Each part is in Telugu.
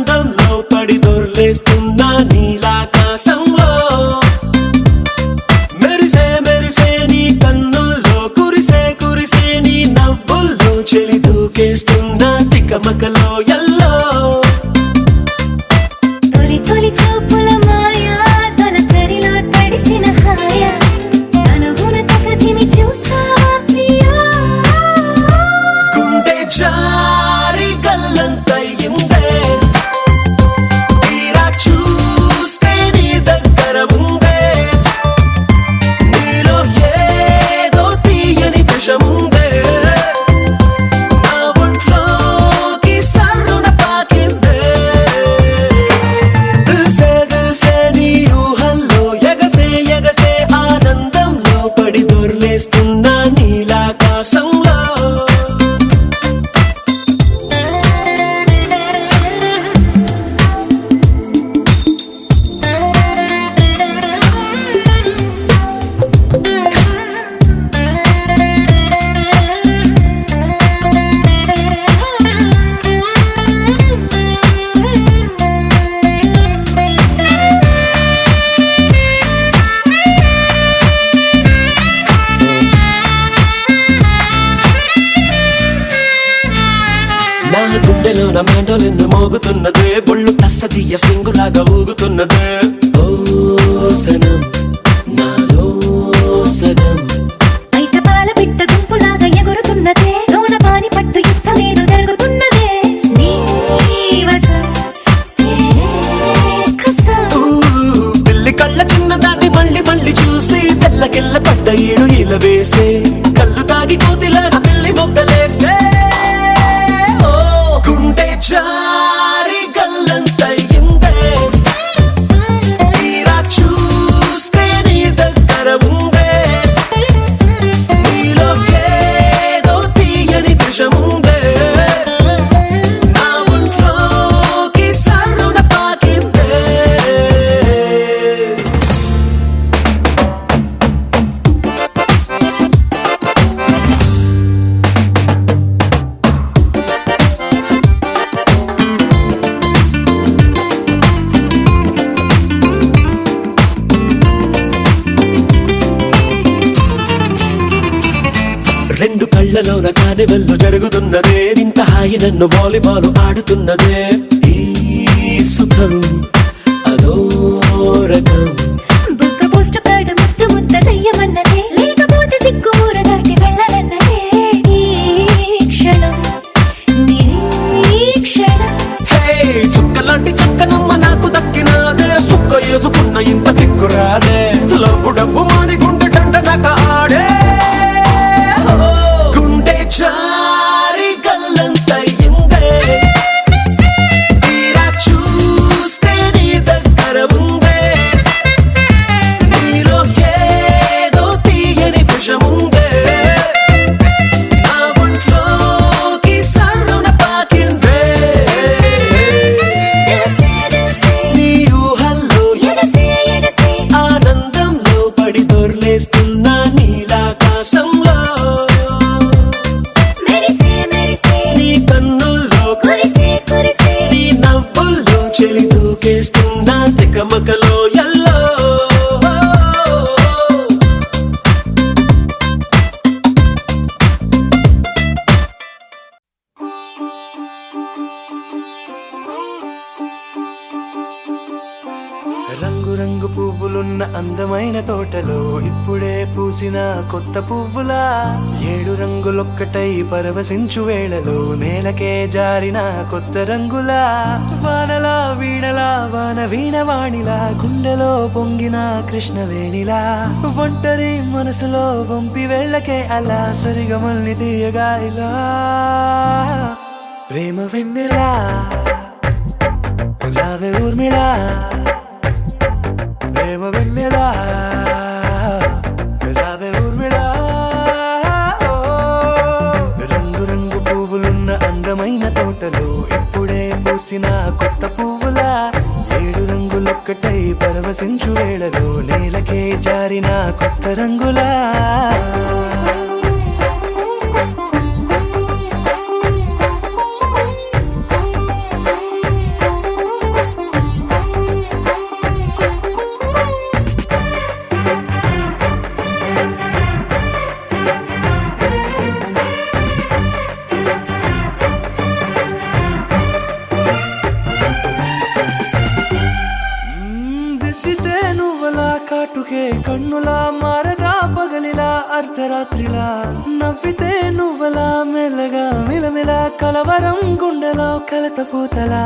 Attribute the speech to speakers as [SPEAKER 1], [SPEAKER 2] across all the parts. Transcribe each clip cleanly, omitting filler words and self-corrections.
[SPEAKER 1] ఆనందంలో పడి దొర్లేస్తున్నా నీలాకాశంలో మెరిసే మెరిసే నీ కన్నుల్లో కురిసే కురిసే నీ నవ్వుల్లో చెలి దూకేస్తున్నా తికమకలో ఎల్లో
[SPEAKER 2] తొలి తొలి చూపుల మాయా తొలకరిలో తడిసిన హాయ అనుగుణ తకదిమి చూసావా ప్రియా
[SPEAKER 1] గుండె జారి గల్లంతయిందే తీరా చూస్తే నీ దగ్గర ఉందే నీలో ఏదో తీయని విషముందే నా ఒంట్లోకి సర్రున పాకిందే దిల్సే దిల్సే నీ ఊహల్లో ఎగసే ఎగసే ఆనందంలో పడి దొర్లేస్తున్నా నీలాకాశంలో నా గుండెలో నా మెండోలెన్ను మోగుతున్నదే బొళ్ళు తస్సదియ్య స్ప్రింగులాగా ఊగుతున్నదే ఓ సనం నాలో సగం
[SPEAKER 2] బయట పాల పిట్ట గుంపులాగా ఎగురుతున్నదే లోన పాని పట్టు యుద్ధమేదో జరుగుతున్నదే నీ వసం కసం
[SPEAKER 1] పిల్లి కళ్ళ చిన్నదాన్ని మళ్ళీ మళ్ళీ చూసి తెల్లకెళ్ళ పడ్డ ఈడు ఇలా వేసే కళ్ళు తాగి కోతిలాగా పిల్లి మొగ్గలేసే గుండె జారి గల్లంతయిందే తీరా చూస్తే నీ దగ్గర ఉందే నీలో ఏదో తీయని విషముందే నా ఒంట్లోకి సర్రున పాకిందే రెండు కళ్ళలోన కానివెల్లు జరుగుతున్నదే ఇంత హాయి నన్ను వాలీబాల్ ఆడుతున్నదే ఈ సుఖం అదో రకం
[SPEAKER 2] బుగ్గ పోస్ట్ కార్డు ముద్దు ముద్ద దయ్యమన్నదే లేకపోతే సిగ్గు ఊర దాటి వెళ్ళనన్నదే ఈ క్షణం నిరీక్షణం
[SPEAKER 1] హే చుక్కలాంటి చక్కనమ్మ నాకు దక్కినాదే సుక్క వేసుకున్న ఇంత దిక్కురాదే లబ్బు డబ్బు మాని గుండె డండ నక ఆడే గుండె జారి గల్లంతయిందే తీరా చూస్తే నీ దగ్గర ఉందే నీలో ఏదో తీయని విషముందే నా ఒంట్లోకి సర్రున పాకిందే
[SPEAKER 2] దిల్సే దిల్సే
[SPEAKER 1] నీ ఊహల్లో
[SPEAKER 2] ఎగసే ఎగసే
[SPEAKER 1] ఆనందంలో పడి దొర్లేస్తున్నా నీలాకాశంలో
[SPEAKER 2] మెరిసే మెరిసే
[SPEAKER 1] నీ కన్నుల్లో
[SPEAKER 2] కురిసే కురిసే
[SPEAKER 1] నీ నవ్వుల్లో చెలి దూకేస్తున్నా తికమకలో ఎల్లో
[SPEAKER 3] రంగు రంగు పువ్వులున్న అందమైన తోటలో ఇప్పుడే పూసిన కొత్త పువ్వులా 7 రంగులొక్కటై పరవశించు వేళలో నేలకే జారిన కొత్త రంగులా వానలా వీణలా వాన వీణవాణిలా గుండెలో పొంగిన కృష్ణవేణిలా ఒంటరి మనసులో వంపి వెళ్ళకే అలా సరిగమల్ని తీయగా ఇలా ప్రేమ వెన్నెలా రావే ఊర్మిళా ప్రేమ వెన్నెలా రావే ఊర్మిళా రంగు రంగు పువ్వులున్న అందమైన తోటలో ఇప్పుడే పూసిన కొత్త పువ్వులా 7 రంగులొక్కటై పరవశించు వేళలో నేలకే జారిన కొత్త రంగులా కాటుకే కన్నులా మారగా పగలిలా అర్ధరాత్రిలా నవ్వితే నువ్వలా మెల్లగా మిలమిలా కలవరం గుండెలో కలతపోతలా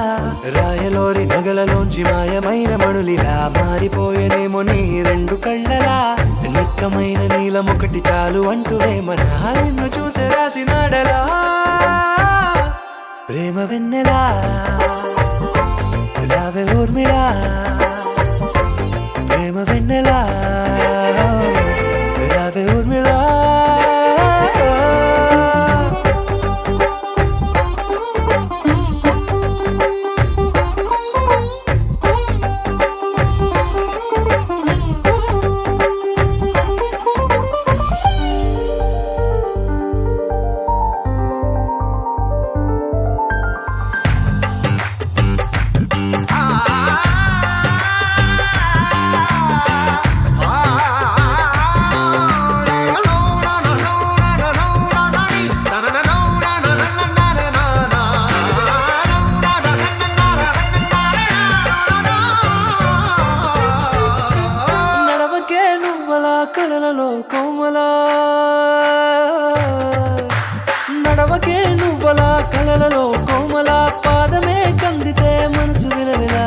[SPEAKER 3] రాయలోరి నగలలోంచి మాయమైన మణులిలా మారిపోయేనేమో నీ రెండు కళ్ళలా నిక్కమైన నీలమొకటి చాలు అంటూ వేమనా నిన్ను చూసే రాసినాడలా ప్రేమ వెన్నెలా రావే ఊర్మిళా ప్రేమ వెన్నెలా రావే ఊర్మిళా కలలలో కోమలా నడవకే నువ్వలా కలలలో కోమలా పాదమే కందితే మనసు విలవిలా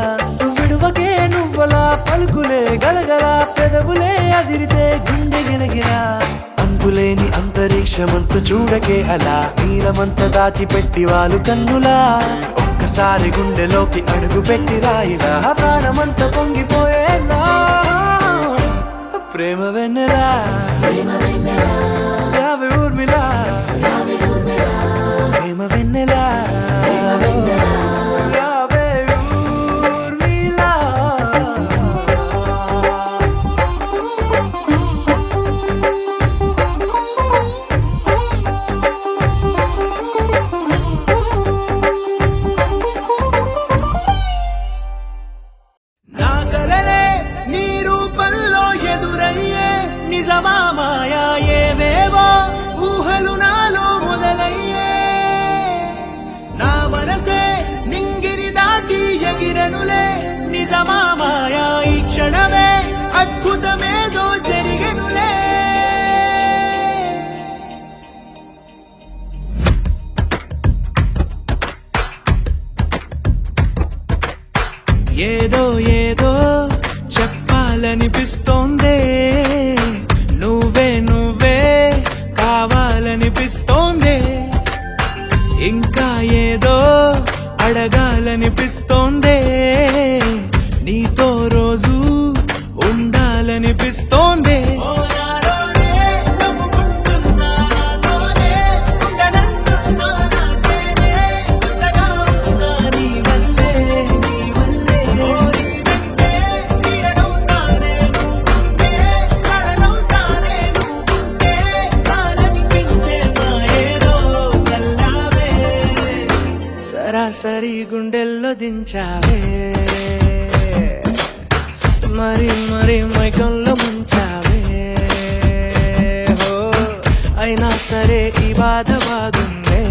[SPEAKER 3] విడువకే నువ్వలా పలుకులే గలగల పెదవులే అదిరితే గుండె గిలగిలా అంతులేని అంతరిక్షమంత చూడకే అలా నీలమంత దాచిపెట్టి వాళ్ళు కన్నులా ఒక్కసారి గుండెలోకి అడుగు పెట్టి రాయిలా ప్రాణమంత పొంగిపోయేలా ప్రేమ వెన్నెలా రావే ఊర్మిళా ప్రేమ వెన్నెలా రావే ఊర్మిళా
[SPEAKER 1] నాగలనే నీ రూపంలో ఎదురయ్యే నిజమా మాయా ఏవేవో ఊహలు నాలో మొదలయ్యే నా మనసే నింగిరి దాటి ఎగిరనులే నిజమా మాయా ఈ క్షణమే అద్భుతమేదో జరిగెనులే ఏదో ఏదో చెప్పాలనిపిస్తోందే నువ్వే నువ్వే కావాలనిపిస్తోందే ఇంకా ఏదో అడగాలనిపిస్తోందే నీతో రోజు ఉండాలనిపిస్తోందే సరాసరి గుండెల్లో దించావే మరి మరి మైకంలో ముంచావే హో అయినా సరే ఈ బాధ బాగుందే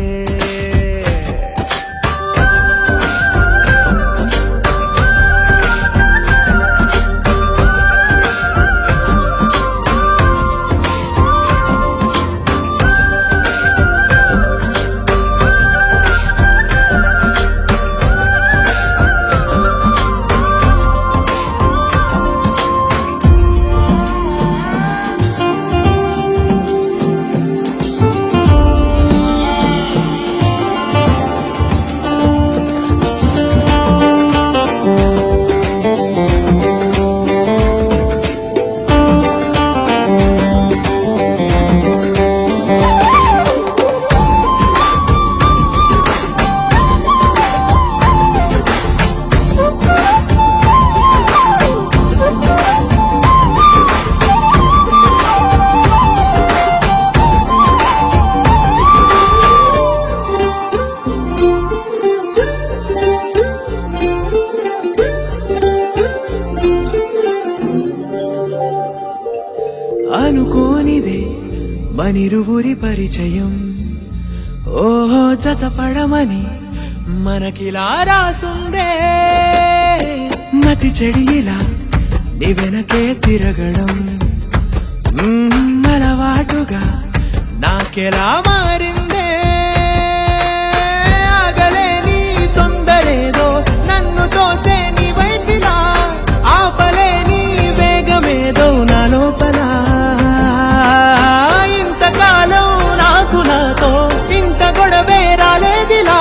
[SPEAKER 1] అనుకోనిదే మనిరువురి పరిచయం ఓహో జతపడమని మనకిలా రాసుందే మతి చెడిలా
[SPEAKER 3] నీ వెనకే తిరగడం అలవాటుగా నాకెలా మారిందే ఆగలేని తొందరేదో నన్ను తోసే నీ వైపిలా ఆపలేని వేగమేదో నా లోపల ఇంతకాలం నాకు నాతో ఇంత గొడవే రాలేదిలా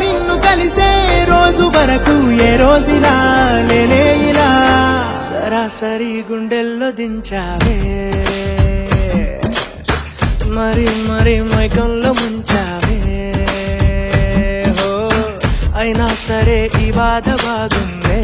[SPEAKER 3] నిన్ను కలిసే రోజు వరకు ఏ రోజులా లేలే ఇలా సరాసరి గుండెల్లో దించావే మరి మరి మైకంలో ముంచావే హో అయినా సరే ఈ బాధ బాగుందే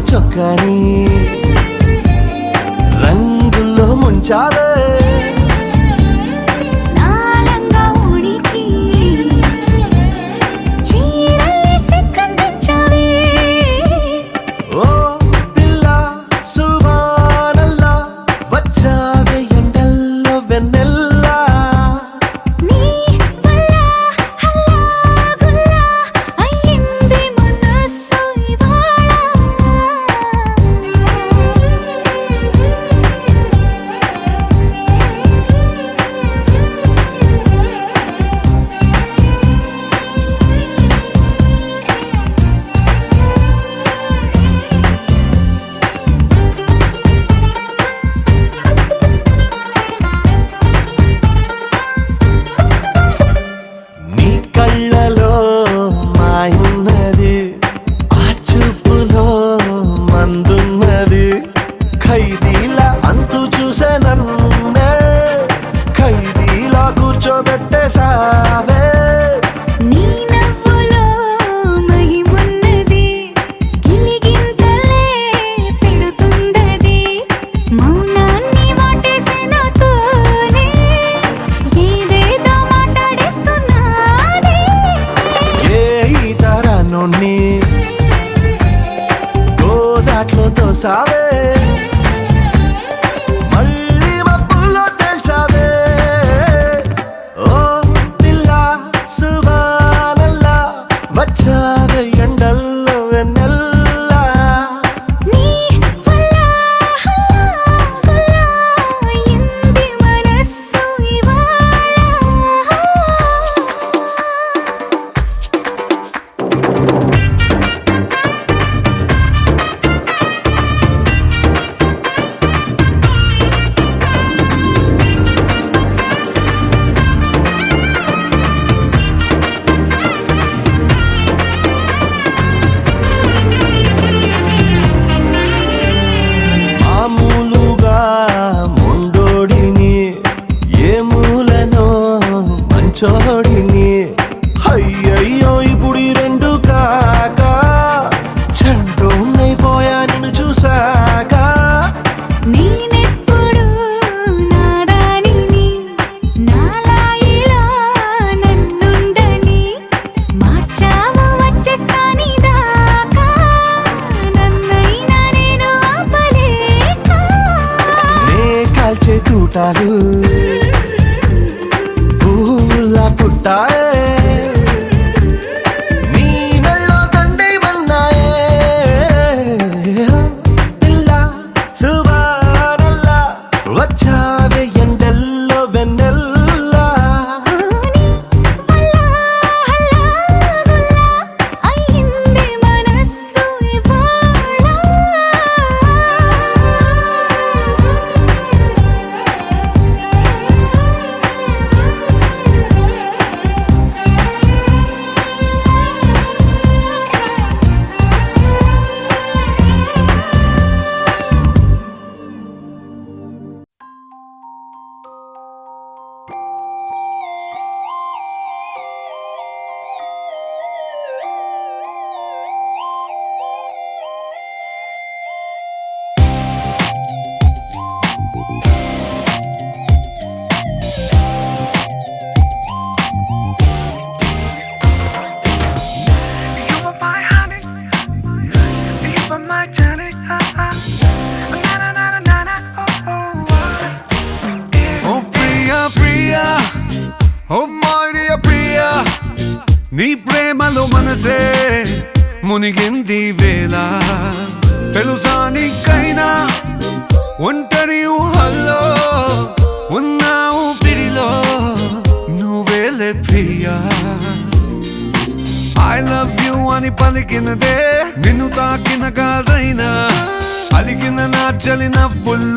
[SPEAKER 3] చొక్కని రంగుల్లో ముంచావే
[SPEAKER 2] నాలంగా ఉనికి చీరల్ని సిగ్గందించావే
[SPEAKER 3] ఓ పిల్ల సువానల్లా వచ్చావే ఎండల్లో వెన్నెల్లా
[SPEAKER 2] నీ వల్ల హల్లాగుల్లా అయ్యింది మనసు ఇవాళ
[SPEAKER 3] నీ కళ్ళలో మాయున్నది ఆ చూపులో మందున్నది ఖైదీలా అంతు చూసే నన్నే ఖైదీలా కూర్చోబెట్టేసావే
[SPEAKER 2] నీ నవ్వులో మహిమున్నది గిలిగింతలే పెడుతుందది మౌనాన్ని వాటేసే నాతోనే ఏదేదో మాట్లాడేస్తున్నానే
[SPEAKER 3] ఏ ఈ తరాన్ని గోదాట్లో తోసావే మళ్ళీ మబ్బుల్లో తేల్చావే ఓ పిల్ల సువానల్లా వచ్చావే ఎండల్లో వెన్నెల్లా
[SPEAKER 2] నీ వల్ల హల్లాగుల్లా అయ్యింది మనసు ఇవాళ
[SPEAKER 3] మామూలుగా మొండోడిని ఏ మూలనో మంచోడిని అయ్యయ్యో ఇప్పుడు ఈ రెండు కాక చంటోన్నైపోయా నిన్ను చూసాక
[SPEAKER 2] నేనెప్పుడు నాదానిని నాలా ఇలా నన్నుండని మార్చావు వచ్చేస్తాని దాకా నన్నైనా నేను ఆపలేక
[SPEAKER 3] నే కాల్చే తూటాలు పువ్వులా పుట్టాయే నీ
[SPEAKER 4] ఓ మాయ ప్రియా నీ ప్రేమలో మనసే మునిగింది వేళ తెలుసా నీకైనా ఒంటరి ఊహల్లో ఉన్నావు పిడిలో నువ్వేలే ప్రియా ఐ లవ్ యూ అని పలికినదే నిన్ను తాకిన గాజైనా అలిగిన నా చలిన పుల్ల